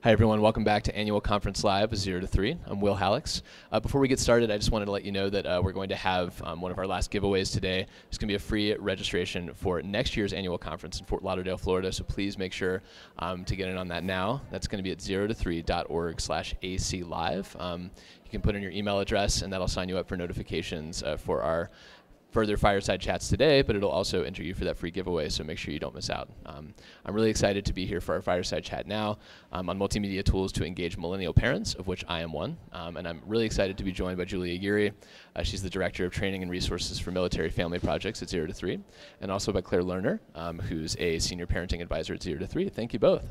Hi everyone, welcome back to Annual Conference Live 0 to 3. I'm Will Hallex. Before we get started, I just wanted to let you know that we're going to have one of our last giveaways today. It's going to be a free registration for next year's annual conference in Fort Lauderdale, Florida, so please make sure to get in on that now. That's going to be at 0to3.org/ACLive. You can put in your email address and that'll sign you up for notifications for our further fireside chats today, but it'll also enter you for that free giveaway, so make sure you don't miss out. I'm really excited to be here for our fireside chat now on multimedia tools to engage millennial parents, of which I am one. And I'm really excited to be joined by Julia Yeary. She's the Director of Training and Resources for Military Family Projects at 0 to 3, and also by Claire Lerner, who's a Senior Parenting Advisor at 0 to 3. Thank you both.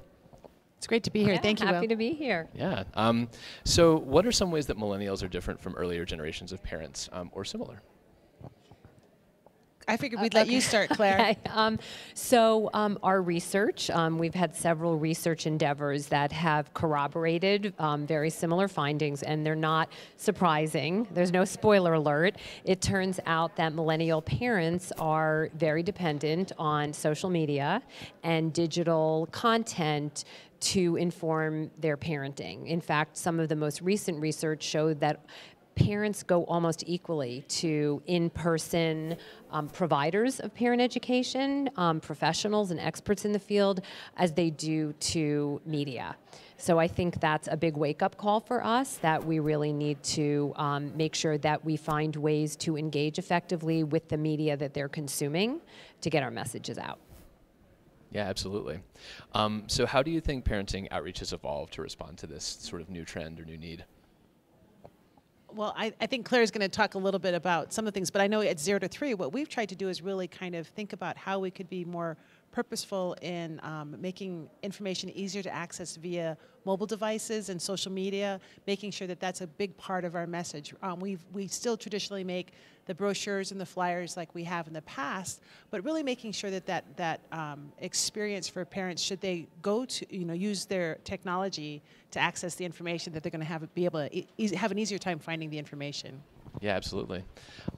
It's great to be here. Yeah, Thank you, happy Will. to be here. Yeah. So what are some ways that millennials are different from earlier generations of parents, or similar? I figured we'd let you start, Claire. Okay. Our research, we've had several research endeavors that have corroborated very similar findings, and they're not surprising. There's no spoiler alert. It turns out that millennial parents are very dependent on social media and digital content to inform their parenting. In fact, some of the most recent research showed that parents go almost equally to in-person providers of parent education, professionals and experts in the field, as they do to media. So I think that's a big wake-up call for us, that we really need to make sure that we find ways to engage effectively with the media that they're consuming to get our messages out. Yeah, absolutely. So how do you think parenting outreach has evolved to respond to this sort of new trend or new need? Well, I think Claire's going to talk a little bit about some of the things, but I know at 0 to 3, what we've tried to do is really kind of think about how we could be more purposeful in making information easier to access via mobile devices and social media, making sure that that's a big part of our message. We still traditionally make the brochures and the flyers like we have in the past, but really making sure that experience for parents, should they go to use their technology to access the information, that they're going to be able to have an easier time finding the information. Yeah, absolutely.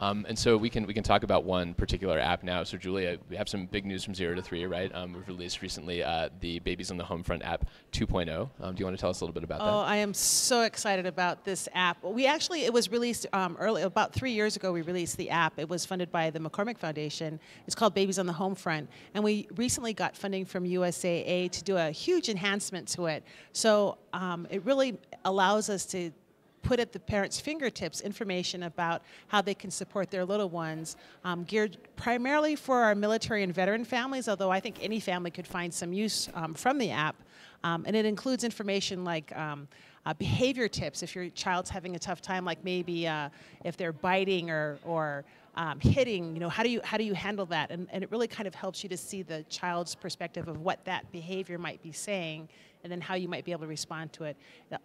And so we can talk about one particular app now. So Julia, we have some big news from 0 to 3, right? We've released recently the Babies on the Homefront app 2.0. Do you want to tell us a little bit about that? Oh, I am so excited about this app. It was released early, about 3 years ago. We released the app. It was funded by the McCormick Foundation. It's called Babies on the Homefront, and we recently got funding from USAA to do a huge enhancement to it. So it really allows us to put at the parents' fingertips information about how they can support their little ones, geared primarily for our military and veteran families, although I think any family could find some use from the app. And it includes information like behavior tips if your child's having a tough time, like maybe if they're biting or hitting, how do you handle that? And it really kind of helps you to see the child's perspective of what that behavior might be saying, and then how you might be able to respond to it.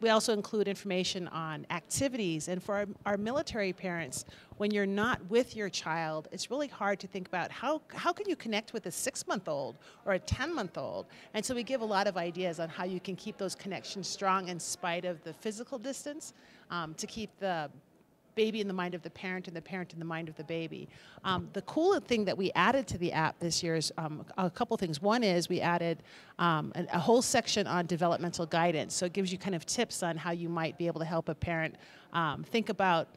We also include information on activities, and for our military parents, when you're not with your child, it's really hard to think about how can you connect with a 6-month-old or a 10-month-old. And so we give a lot of ideas on how you can keep those connections strong in spite of the physical distance, to keep the baby in the mind of the parent and the parent in the mind of the baby. The cool thing that we added to the app this year is a couple things. One is we added a whole section on developmental guidance. So it gives you kind of tips on how you might be able to help a parent think about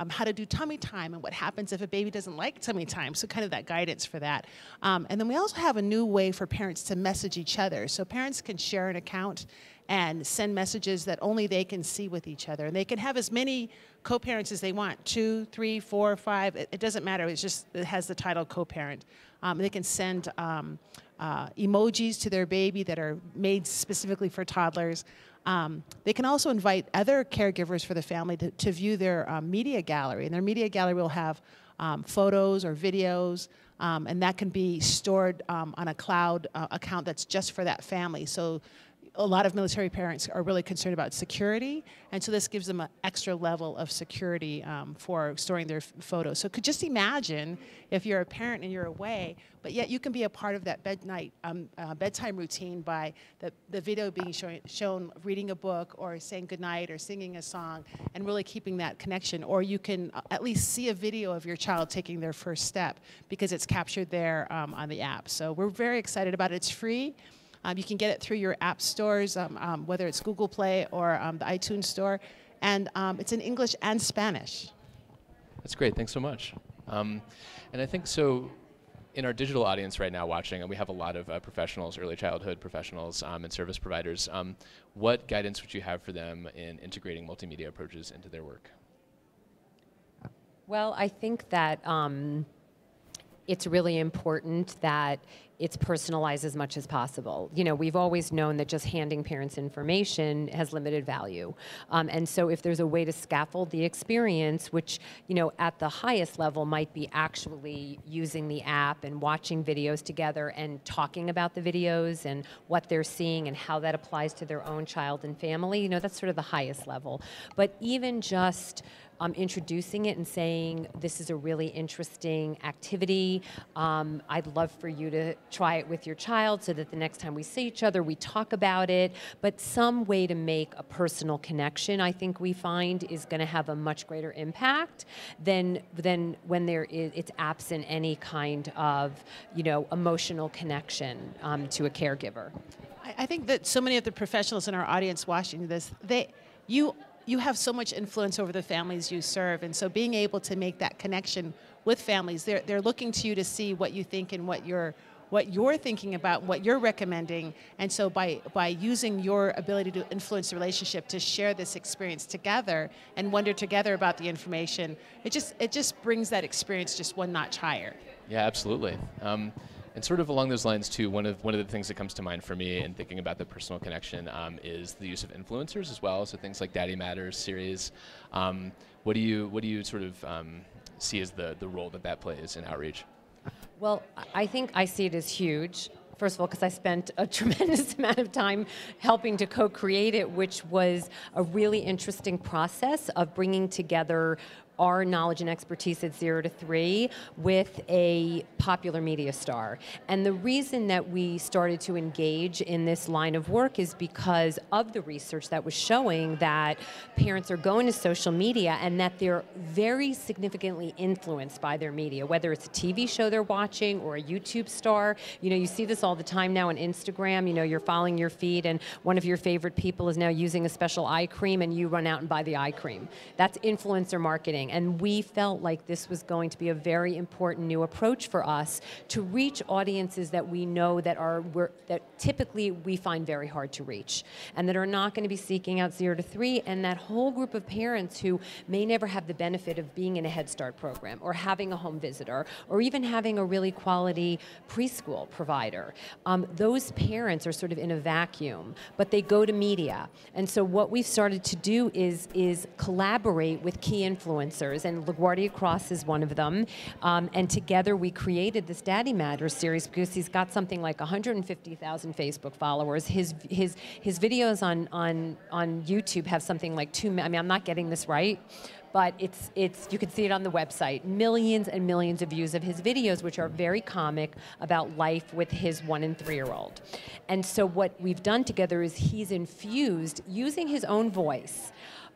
how to do tummy time and what happens if a baby doesn't like tummy time, so kind of that guidance for that. And then we also have a new way for parents to message each other. So parents can share an account and send messages that only they can see with each other. And they can have as many co-parents as they want, 2, 3, 4, 5, it doesn't matter, it has the title co-parent. They can send emojis to their baby that are made specifically for toddlers. They can also invite other caregivers for the family to view their media gallery. And their media gallery will have photos or videos, and that can be stored on a cloud account that's just for that family. So a lot of military parents are really concerned about security, and so this gives them an extra level of security for storing their photos. So could just imagine if you're a parent and you're away, but yet you can be a part of that bedtime routine by the video being shown reading a book or saying goodnight or singing a song, and really keeping that connection. Or you can at least see a video of your child taking their first step because it's captured there on the app. So we're very excited about it. It's free. You can get it through your app stores, whether it's Google Play or the iTunes Store. And it's in English and Spanish. That's great. Thanks so much. And I think so. In our digital audience right now watching, and we have a lot of professionals, early childhood professionals, and service providers. What guidance would you have for them in integrating multimedia approaches into their work? Well, I think that it's really important that it's personalized as much as possible. You know, we've always known that just handing parents information has limited value. And so if there's a way to scaffold the experience, which, you know, at the highest level might be actually using the app and watching videos together and talking about the videos and what they're seeing and how that applies to their own child and family, you know, that's sort of the highest level. But even just introducing it and saying, this is a really interesting activity. I'd love for you to try it with your child so that the next time we see each other, we talk about it. But some way to make a personal connection, I think we find, is going to have a much greater impact than when it's absent any kind of, you know, emotional connection to a caregiver. I think that so many of the professionals in our audience watching this, you have so much influence over the families you serve, and so being able to make that connection with families, they're looking to you to see what you think and what you're thinking about, what you're recommending, and so by using your ability to influence the relationship to share this experience together and wonder together about the information, it just brings that experience just one notch higher. Yeah, absolutely. And sort of along those lines too, one of the things that comes to mind for me in thinking about the personal connection is the use of influencers as well. So things like Daddy Matters series. What do you sort of see as the role that plays in outreach? Well, I think I see it as huge. First of all, because I spent a tremendous amount of time helping to co-create it, which was a really interesting process of bringing together our knowledge and expertise at 0 to 3 with a popular media star. And the reason that we started to engage in this line of work is because of the research that was showing that parents are going to social media and that they're very significantly influenced by their media, whether it's a TV show they're watching or a YouTube star. You know, you see this all the time now on Instagram. You know, you're following your feed and one of your favorite people is now using a special eye cream and you run out and buy the eye cream. That's influencer marketing. And we felt like this was going to be a very important new approach for us to reach audiences that we know that typically we find very hard to reach and that are not going to be seeking out 0 to 3, and that whole group of parents who may never have the benefit of being in a Head Start program or having a home visitor or even having a really quality preschool provider. Those parents are sort of in a vacuum, but they go to media. And so what we've started to do is collaborate with key influencers, and LaGuardia Cross is one of them. And together we created this Daddy Matters series because he's got something like 150,000 Facebook followers. His videos on YouTube have something like I mean, I'm not getting this right, but you can see it on the website. Millions and millions of views of his videos, which are very comic about life with his 1- and 3-year-old. And so what we've done together is he's infused, using his own voice,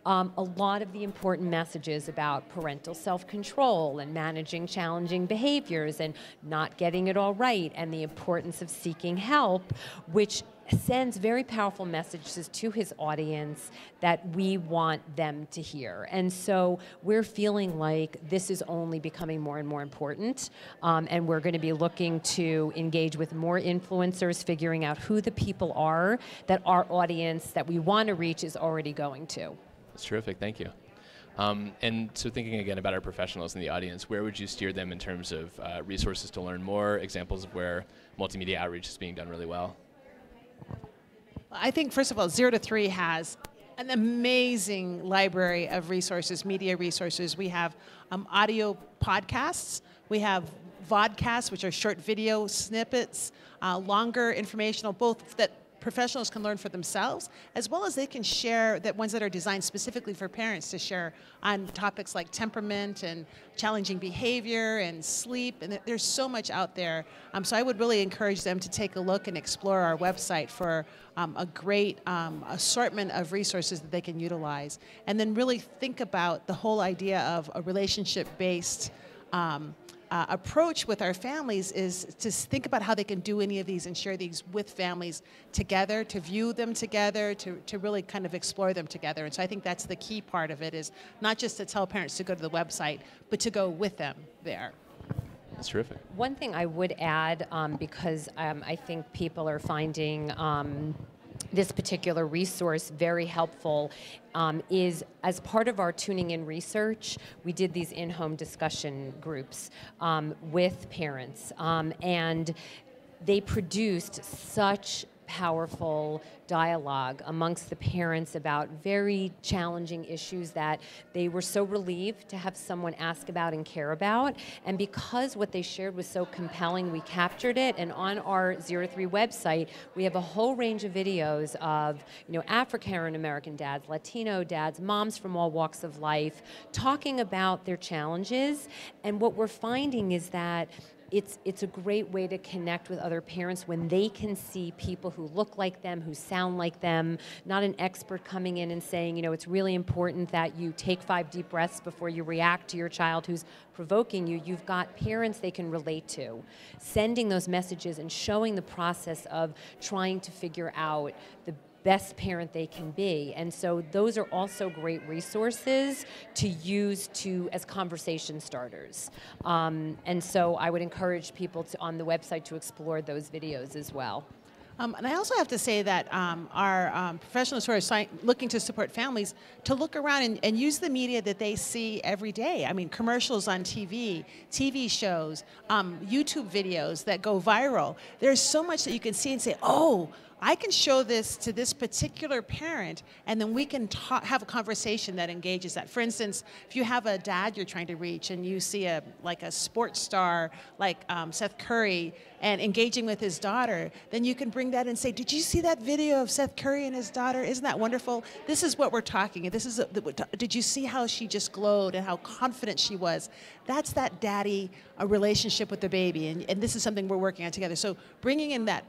a lot of the important messages about parental self-control and managing challenging behaviors and not getting it all right and the importance of seeking help, which sends very powerful messages to his audience that we want them to hear. And so we're feeling like this is only becoming more and more important, and we're going to be looking to engage with more influencers, figuring out who the people are that our audience that we want to reach is already going to. That's terrific, thank you. And so thinking again about our professionals in the audience, where would you steer them in terms of resources to learn more, examples of where multimedia outreach is being done really well? I think, first of all, 0 to 3 has an amazing library of resources, media resources. We have audio podcasts. We have vodcasts, which are short video snippets, longer informational, both that professionals can learn for themselves, as well as they can share that ones that are designed specifically for parents to share on topics like temperament and challenging behavior and sleep, and there's so much out there. So I would really encourage them to take a look and explore our website for a great assortment of resources that they can utilize. And then really think about the whole idea of a relationship-based approach with our families is to think about how they can do any of these and share these with families together, to view them together, to really kind of explore them together. And so I think that's the key part of it, is not just to tell parents to go to the website, but to go with them there. That's terrific. One thing I would add, because I think people are finding this particular resource very helpful, is as part of our tuning in research, we did these in-home discussion groups with parents, and they produced such powerful dialogue amongst the parents about very challenging issues that they were so relieved to have someone ask about and care about. And because what they shared was so compelling, we captured it, and on our 03 website we have a whole range of videos of, you know, African American dads, Latino dads, moms from all walks of life talking about their challenges. And what we're finding is that it's a great way to connect with other parents when they can see people who look like them, who sound like them, not an expert coming in and saying, you know, it's really important that you take 5 deep breaths before you react to your child who's provoking you. You've got parents they can relate to, sending those messages and showing the process of trying to figure out the best parent they can be. And so those are also great resources to use as conversation starters. And so I would encourage people on the website to explore those videos as well. And I also have to say that our professionals who are looking to support families to look around and use the media that they see every day. I mean, commercials on TV, TV shows, YouTube videos that go viral. There's so much that you can see and say, oh, I can show this to this particular parent, and then we can have a conversation that engages that. For instance, if you have a dad you're trying to reach and you see a sports star like Seth Curry and engaging with his daughter, then you can bring that and say, did you see that video of Seth Curry and his daughter? Isn't that wonderful? This is what we're talking. Did you see how she just glowed and how confident she was? That's that daddy relationship with the baby, and this is something we're working on together. So bringing in that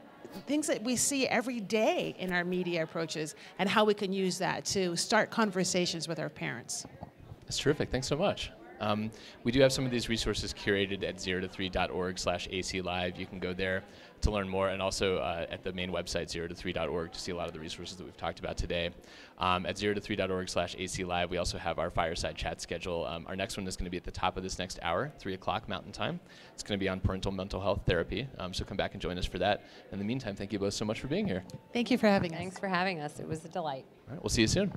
things that we see every day in our media approaches and how we can use that to start conversations with our parents. That's terrific. Thanks so much. We do have some of these resources curated at 0to3.org/AC Live. You can go there to learn more, and also at the main website, 0to3.org, to see a lot of the resources that we've talked about today. At 0to3.org/AC Live, we also have our fireside chat schedule. Our next one is going to be at the top of this next hour, 3 o'clock Mountain Time. It's going to be on parental mental health therapy, so come back and join us for that. In the meantime, thank you both so much for being here. Thank you for having us. Thanks for having us. It was a delight. All right, we'll see you soon.